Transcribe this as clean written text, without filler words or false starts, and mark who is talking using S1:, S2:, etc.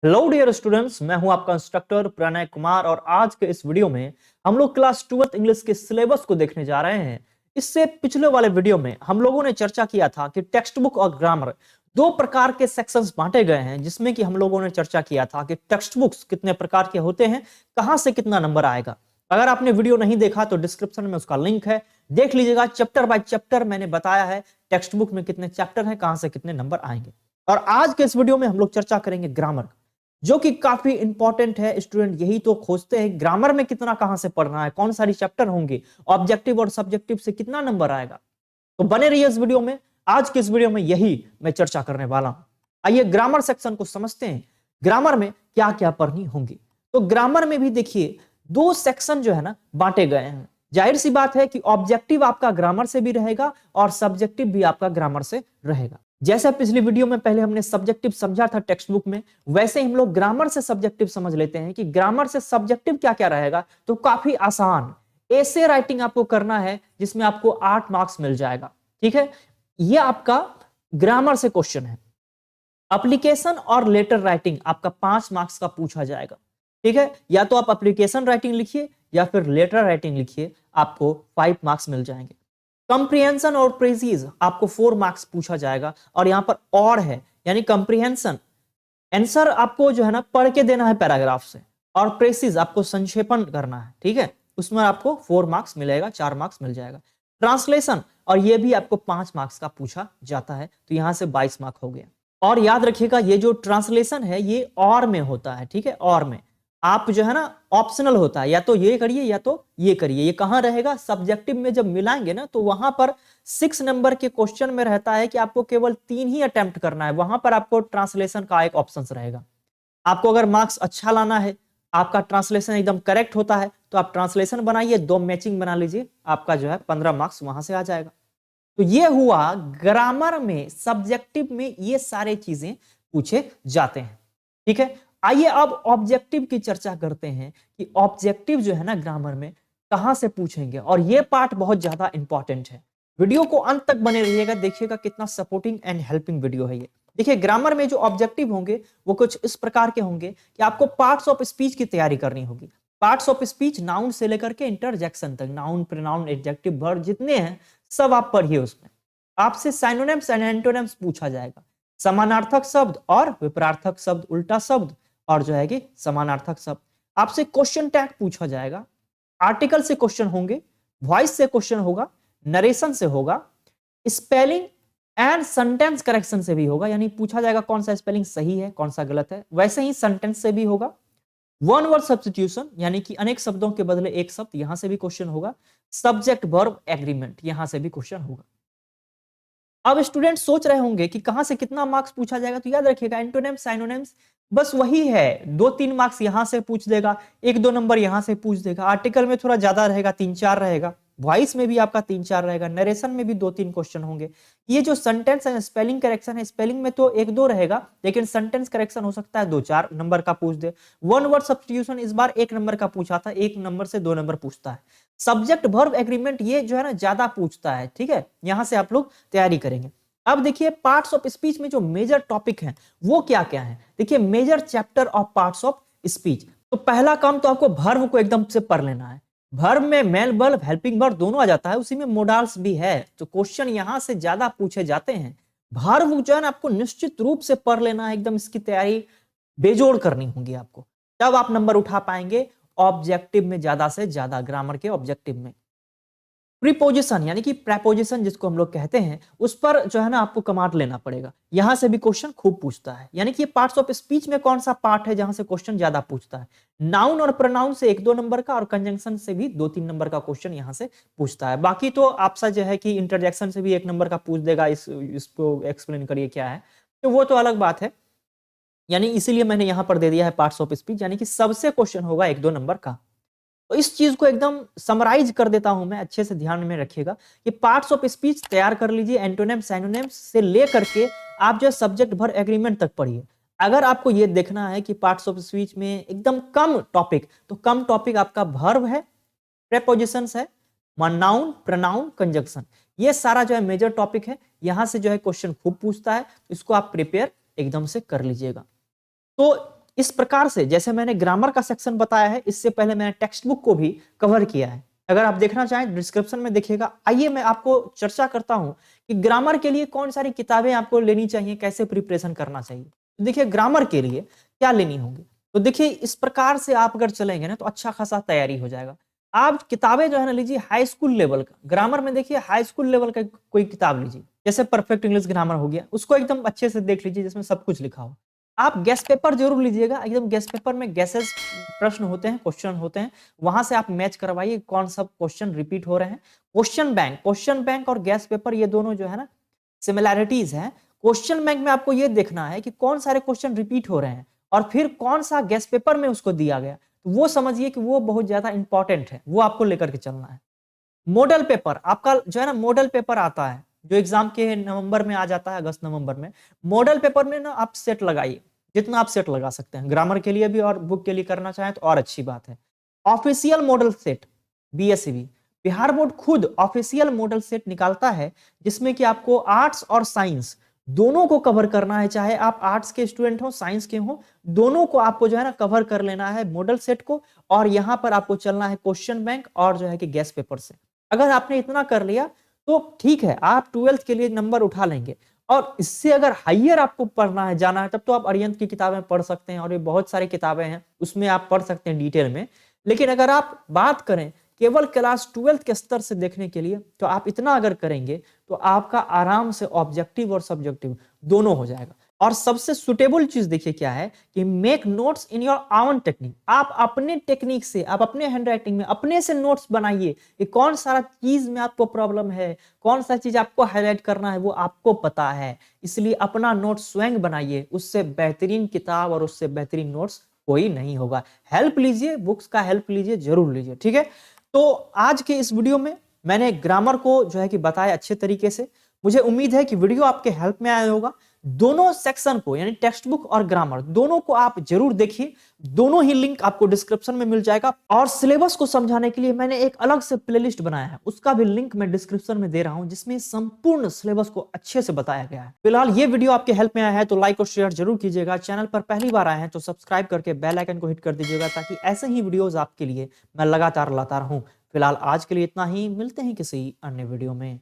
S1: Hello dear students, मैं हूं आपका इंस्ट्रक्टर प्रणय कुमार और आज के इस वीडियो में हम लोग क्लास 12th इंग्लिश के सिलेबस को देखने जा रहे हैं। इससे पिछले वाले वीडियो में हम लोगों ने चर्चा किया था कि टेक्स्ट बुक और ग्रामर दो प्रकार के सेक्शंस बांटे गए हैं, जिसमें कि हम लोगों ने चर्चा किया था कि टेक्स्ट बुक्स कितने प्रकार के होते हैं, कहां से कितना नंबर आएगा। अगर आपने वीडियो नहीं देखा तो डिस्क्रिप्शन में उसका लिंक है, देख लीजिएगा। चैप्टर बाय चैप्टर मैंने बताया है टेक्स्ट बुक में कितने चैप्टर हैं, कहां से कितने नंबर आएंगे। और आज के इस वीडियो में हम लोग चर्चा करेंगे ग्रामर, जो कि काफी इंपॉर्टेंट है। स्टूडेंट यही तो खोजते हैं ग्रामर में कितना कहां से पढ़ना है, कौन सारी चैप्टर होंगे, ऑब्जेक्टिव और सब्जेक्टिव से कितना नंबर आएगा। तो बने रहिए इस वीडियो में। आज के इस वीडियो में यही मैं चर्चा करने वाला हूं। आइए ग्रामर सेक्शन को समझते हैं, ग्रामर में क्या क्या पढ़नी होंगी। तो ग्रामर में भी देखिए दो सेक्शन जो है ना बांटे गए हैं। जाहिर सी बात है कि ऑब्जेक्टिव आपका ग्रामर से भी रहेगा और सब्जेक्टिव भी आपका ग्रामर से रहेगा। जैसा पिछली वीडियो में पहले हमने सब्जेक्टिव समझा था टेक्स्ट बुक में, वैसे हम लोग ग्रामर से सब्जेक्टिव समझ लेते हैं कि ग्रामर से सब्जेक्टिव क्या क्या रहेगा। तो काफी आसान ऐसे राइटिंग आपको करना है जिसमें आपको 8 मार्क्स मिल जाएगा। ठीक है, ये आपका ग्रामर से क्वेश्चन है। एप्लीकेशन और लेटर राइटिंग आपका 5 मार्क्स का पूछा जाएगा। ठीक है, या तो आप एप्लीकेशन राइटिंग लिखिए या फिर लेटर राइटिंग लिखिए, आपको 5 मार्क्स मिल जाएंगे। कंप्रीहेंशन और प्रेसीज आपको 4 मार्क्स पूछा जाएगा। और यहां पर और है, यानी कंप्रीहेंशन आंसर आपको जो है ना पढ़ के देना है पैराग्राफ से, और प्रेसीज आपको संक्षेपण करना है। ठीक है, उसमें आपको 4 मार्क्स मिलेगा, 4 मार्क्स मिल जाएगा। ट्रांसलेशन और ये भी आपको 5 मार्क्स का पूछा जाता है, तो यहां से 22 मार्क हो गया। और याद रखिएगा ये जो ट्रांसलेशन है ये और में होता है। ठीक है, और में आप जो है ना ऑप्शनल होता है, या तो ये करिए या तो ये करिए। ये कहां रहेगा, सब्जेक्टिव में जब मिलाएंगे ना तो वहां पर 6 नंबर के क्वेश्चन में रहता है कि आपको केवल 3 ही अटेम्प्ट करना है। वहां पर आपको ट्रांसलेशन का एक ऑप्शन रहेगा। आपको अगर मार्क्स अच्छा लाना है, आपका ट्रांसलेशन एकदम करेक्ट होता है, तो आप ट्रांसलेशन बनाइए, 2 मैचिंग बना लीजिए, आपका जो है 15 मार्क्स वहां से आ जाएगा। तो ये हुआ ग्रामर में, सब्जेक्टिव में ये सारे चीजें पूछे जाते हैं। ठीक है, आइए अब ऑब्जेक्टिव की चर्चा करते हैं कि ऑब्जेक्टिव जो है ना ग्रामर में कहां से पूछेंगे, और ये पार्ट बहुत ज्यादा इंपॉर्टेंट है। वीडियो को अंत तक बने रहिएगा, देखिएगा कितना सपोर्टिंग एंड हेल्पिंग वीडियो है ये। देखिए ग्रामर में जो ऑब्जेक्टिव होंगे वो कुछ इस प्रकार के होंगे कि आपको पार्ट्स ऑफ स्पीच की तैयारी करनी होगी। पार्ट्स ऑफ स्पीच नाउन से लेकर के इंटरजेक्शन तक, नाउन प्रोनाउन एडजेक्टिव वर्ब जितने हैं सब आप पढ़िए। उसमें आपसे साइनोनिम्स एंड एंटोनिम्स पूछा जाएगा, समानार्थक शब्द और विपरार्थक शब्द, उल्टा शब्द और जो है कि समानार्थक शब्द। आपसे क्वेश्चन टैग पूछा जाएगा, आर्टिकल से क्वेश्चन होंगे, वॉइस से क्वेश्चन होगा, नरेशन से होगा, स्पेलिंग एंड सेंटेंस करेक्शन से भी होगा, यानी पूछा जाएगा कौन सा स्पेलिंग सही है कौन सा गलत है। वैसे ही सेंटेंस से भी होगा। वन वर्ड सब्स्टिट्यूशन, यानी कि अनेक शब्दों के बदले एक शब्द, यहां से भी क्वेश्चन होगा। सब्जेक्ट वर्ब एग्रीमेंट, यहां से भी क्वेश्चन होगा। अब स्टूडेंट सोच रहे होंगे कि कहां से कितना मार्क्स पूछा जाएगा, तो याद रखिएगा एंटोनिम्स साइनोनिम्स बस वही है, 2-3 मार्क्स यहां से पूछ देगा, 1-2 नंबर यहां से पूछ देगा। आर्टिकल में थोड़ा ज्यादा रहेगा, 3-4 रहेगा। वॉइस में भी आपका 3-4 रहेगा। नरेशन में भी 2-3 क्वेश्चन होंगे। ये जो सेंटेंस है, स्पेलिंग करेक्शन है, स्पेलिंग में तो 1-2 रहेगा, लेकिन सेंटेंस करेक्शन हो सकता है 2-4 नंबर का पूछ दे। वन वर्ड सब्स्टिट्यूशन इस बार 1 नंबर का पूछा था, 1 नंबर से 2 नंबर पूछता है। सब्जेक्ट वर्ब एग्रीमेंट ये जो है ना ज्यादा पूछता है। ठीक है, यहां से आप लोग तैयारी करेंगे। अब देखिए पार्ट्स ऑफ स्पीच में जो मेजर टॉपिक हैं वो क्या क्या है। देखिए major chapter of parts of speech, तो पहला काम तो आपको वर्ब को एकदम से पढ़ लेना है। वर्ब में मेल वर्ब हेल्पिंग वर्ब दोनों आ जाता है, उसी में मोडाल्स भी है, तो क्वेश्चन यहां से ज्यादा पूछे जाते हैं। वर्ब जो है ना आपको निश्चित रूप से पढ़ लेना है, एकदम इसकी तैयारी बेजोड़ करनी होगी आपको, तब आप नंबर उठा पाएंगे ऑब्जेक्टिव में, ज्यादा से ज्यादा ग्रामर के ऑब्जेक्टिव में। प्रीपोजिशन यानी कि प्रेपोजिशन जिसको हम लोग कहते हैं, उस पर जो है ना आपको कमांड लेना पड़ेगा। यहां से भी क्वेश्चन खूब पूछता है, यानी कि ये पार्ट्स ऑफ स्पीच में कौन सा पार्ट है जहां से क्वेश्चन ज्यादा पूछता है। नाउन और प्रोनाउन से 1-2 नंबर का, और कंजंक्शन से भी 2-3 नंबर का क्वेश्चन यहां से पूछता है। बाकी तो आपसा जो है कि इंटरजेक्शन से भी 1 नंबर का पूछ देगा, इसको एक्सप्लेन करिए क्या है, तो वो तो अलग बात है। यानी इसीलिए मैंने यहां पर दे दिया है पार्ट्स ऑफ स्पीच, यानी कि सबसे क्वेश्चन होगा 1-2 नंबर का। तो इस चीज को एकदम समराइज कर देता हूं मैं, अच्छे से ध्यान में रखिएगा कि पार्ट्स ऑफ स्पीच तैयार कर लीजिए, एंटोनिम साइनोनिम्स से लेकर के आप जो सब्जेक्ट वर्ब एग्रीमेंट तक पढ़िए। अगर आपको ये देखना है कि पार्ट्स ऑफ स्पीच में एकदम कम टॉपिक, तो कम टॉपिक आपका वर्ब है, प्रेपोजिशंस है, नाउन प्रोनाउन कंजंक्शन, ये सारा जो है मेजर टॉपिक है। यहां से जो है क्वेश्चन खूब पूछता है, इसको आप प्रिपेयर एकदम से कर लीजिएगा। तो इस प्रकार से जैसे मैंने ग्रामर का सेक्शन बताया है, इससे पहले मैंने टेक्स्ट बुक को भी कवर किया है। अगर आप देखना चाहें डिस्क्रिप्शन में देखिएगा। आइए मैं आपको चर्चा करता हूं कि ग्रामर के लिए कौन सारी किताबें आपको लेनी चाहिए, कैसे प्रिपरेशन करना चाहिए। तो देखिए ग्रामर के लिए क्या लेनी होगी, तो देखिए इस प्रकार से आप अगर चलेंगे ना तो अच्छा खासा तैयारी हो जाएगा। आप किताबें जो है ना लीजिए हाई स्कूल लेवल का, ग्रामर में देखिए हाई स्कूल लेवल का कोई किताब लीजिए, जैसे परफेक्ट इंग्लिश ग्रामर हो गया, उसको एकदम अच्छे से देख लीजिए जिसमें सब कुछ लिखा हो। आप गेस पेपर जरूर लीजिएगा, एकदम गेस पेपर में गेसेस प्रश्न होते हैं, क्वेश्चन होते हैं, वहां से आप मैच करवाइए कौन सा क्वेश्चन रिपीट हो रहे हैं। क्वेश्चन बैंक और गैस पेपर ये दोनों जो है ना सिमिलैरिटीज हैं। क्वेश्चन बैंक में आपको ये देखना है कि कौन सारे क्वेश्चन रिपीट हो रहे हैं और फिर कौन सा गैस पेपर में उसको दिया गया, तो वो समझिए कि वो बहुत ज्यादा इंपॉर्टेंट है, वो आपको लेकर के चलना है। मॉडल पेपर आपका जो है ना, मॉडल पेपर आता है जो एग्जाम के नवंबर में आ जाता है, अगस्त नवंबर में। मॉडल पेपर में ना आप सेट लगाइए, जितना आप सेट लगा सकते हैं, ग्रामर के लिए भी और बुक के लिए करना चाहें तो और अच्छी बात है। Official model set BSCB, Bihar board खुद ऑफिशियल मॉडल सेट निकालता है, जिसमें कि आपको आर्ट्स और साइंस दोनों को कवर करना है, चाहे आप आर्ट्स के स्टूडेंट हो साइंस के हो, दोनों को आपको जो है ना कवर कर लेना है मॉडल सेट को। और यहां पर आपको चलना है क्वेश्चन बैंक और जो है कि गैस पेपर से। अगर आपने इतना कर लिया तो ठीक है, आप 12th के लिए नंबर उठा लेंगे। और इससे अगर हाइयर आपको पढ़ना है, जाना है, तब तो आप अरिहंत की किताबें पढ़ सकते हैं, और ये बहुत सारी किताबें हैं उसमें आप पढ़ सकते हैं डिटेल में। लेकिन अगर आप बात करें केवल क्लास 12th के स्तर से देखने के लिए, तो आप इतना अगर करेंगे तो आपका आराम से ऑब्जेक्टिव और सब्जेक्टिव दोनों हो जाएगा। और सबसे सुटेबल चीज देखिए क्या है कि make notes in your own technique. आप अपने टेक्निक से, आप अपने हैंडराइटिंग में अपने से नोट्स बनाइए कि कौन सारा चीज में आपको प्रॉब्लम है, कौन सा चीज आपको हाईलाइट करना है, वो आपको पता है। इसलिए अपना नोट्स स्वयं बनाइए, उससे बेहतरीन किताब और उससे बेहतरीन नोट्स कोई नहीं होगा। हेल्प लीजिए, बुक्स का हेल्प लीजिए, जरूर लीजिए, ठीक है। तो आज के इस वीडियो में मैंने ग्रामर को जो है कि बताया अच्छे तरीके से। मुझे उम्मीद है कि वीडियो आपके हेल्प में आया होगा। दोनों सेक्शन को यानी टेक्स्ट बुक और ग्रामर दोनों को आप जरूर देखिए, दोनों ही लिंक आपको डिस्क्रिप्शन में मिल जाएगा। और सिलेबस को समझाने के लिए मैंने एक अलग से प्लेलिस्ट बनाया है, उसका भी लिंक मैं डिस्क्रिप्शन में दे रहा हूं, जिसमें संपूर्ण सिलेबस को अच्छे से बताया गया है। फिलहाल ये वीडियो आपके हेल्प में आया है तो लाइक और शेयर जरूर कीजिएगा। चैनल पर पहली बार आए हैं तो सब्सक्राइब करके बेल आइकन को हिट कर दीजिएगा, ताकि ऐसे ही वीडियोस आपके लिए मैं लगातार लाता रहूं। फिलहाल आज के लिए इतना ही, मिलते हैं किसी अन्य वीडियो में।